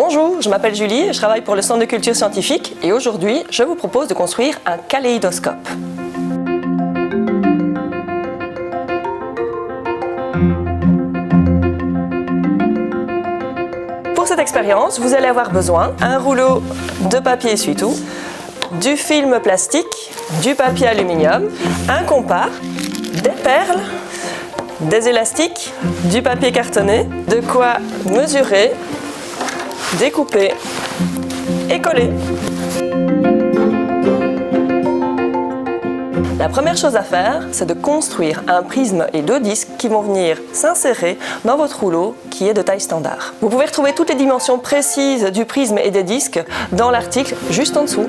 Bonjour, je m'appelle Julie et je travaille pour le Centre de culture scientifique et aujourd'hui, je vous propose de construire un kaléidoscope. Pour cette expérience, vous allez avoir besoin d'un rouleau de papier essuie-tout, du film plastique, du papier aluminium, un compas, des perles, des élastiques, du papier cartonné, de quoi mesurer, découper et coller. La première chose à faire, c'est de construire un prisme et deux disques qui vont venir s'insérer dans votre rouleau qui est de taille standard. Vous pouvez retrouver toutes les dimensions précises du prisme et des disques dans l'article juste en dessous.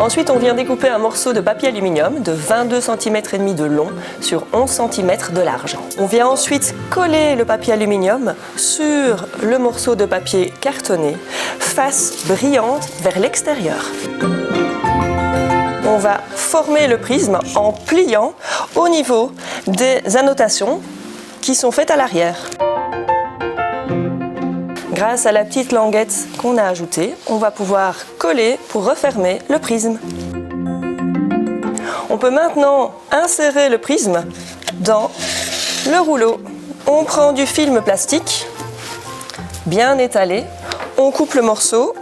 Ensuite, on vient découper un morceau de papier aluminium de 22 cm et demi de long sur 11 cm de large. On vient ensuite coller le papier aluminium sur le morceau de papier cartonné, face brillante vers l'extérieur. On va former le prisme en pliant au niveau des annotations qui sont faites à l'arrière. Grâce à la petite languette qu'on a ajoutée, on va pouvoir coller pour refermer le prisme. On peut maintenant insérer le prisme dans le rouleau. On prend du film plastique, bien étalé, on coupe le morceau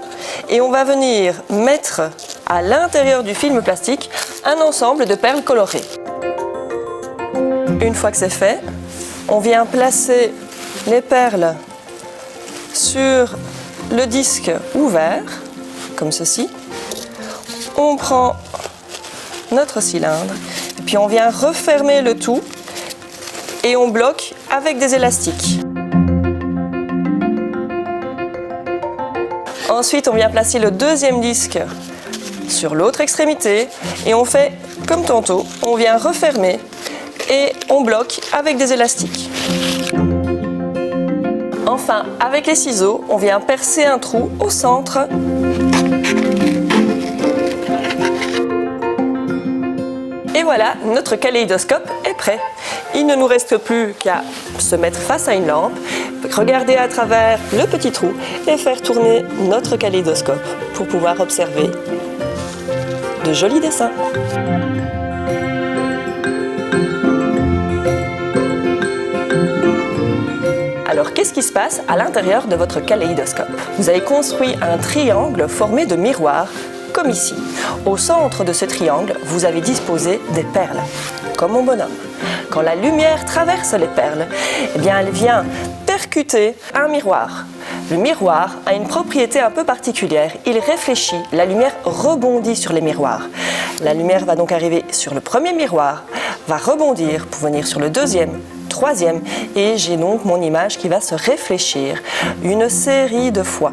et on va venir mettre à l'intérieur du film plastique un ensemble de perles colorées. Une fois que c'est fait, on vient placer les perles sur le disque ouvert, comme ceci. On prend notre cylindre, puis on vient refermer le tout et on bloque avec des élastiques. Ensuite, on vient placer le deuxième disque sur l'autre extrémité et on fait comme tantôt, on vient refermer et on bloque avec des élastiques. Enfin, avec les ciseaux, on vient percer un trou au centre. Et voilà, notre kaléidoscope est prêt. Il ne nous reste plus qu'à se mettre face à une lampe, regarder à travers le petit trou et faire tourner notre kaléidoscope pour pouvoir observer de jolis dessins. Alors, qu'est-ce qui se passe à l'intérieur de votre kaléidoscope? Vous avez construit un triangle formé de miroirs, comme ici. Au centre de ce triangle, vous avez disposé des perles, comme mon bonhomme. Quand la lumière traverse les perles, eh bien, elle vient percuter un miroir. Le miroir a une propriété un peu particulière. Il réfléchit, la lumière rebondit sur les miroirs. La lumière va donc arriver sur le premier miroir, va rebondir pour venir sur le deuxième, troisième, et j'ai donc mon image qui va se réfléchir une série de fois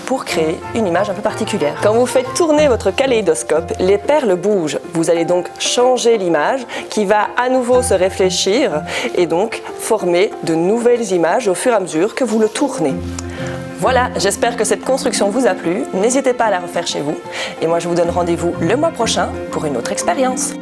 pour créer une image un peu particulière. Quand vous faites tourner votre kaléidoscope, les perles bougent. Vous allez donc changer l'image qui va à nouveau se réfléchir et donc former de nouvelles images au fur et à mesure que vous le tournez. Voilà, j'espère que cette construction vous a plu. N'hésitez pas à la refaire chez vous. Et moi, je vous donne rendez-vous le mois prochain pour une autre expérience.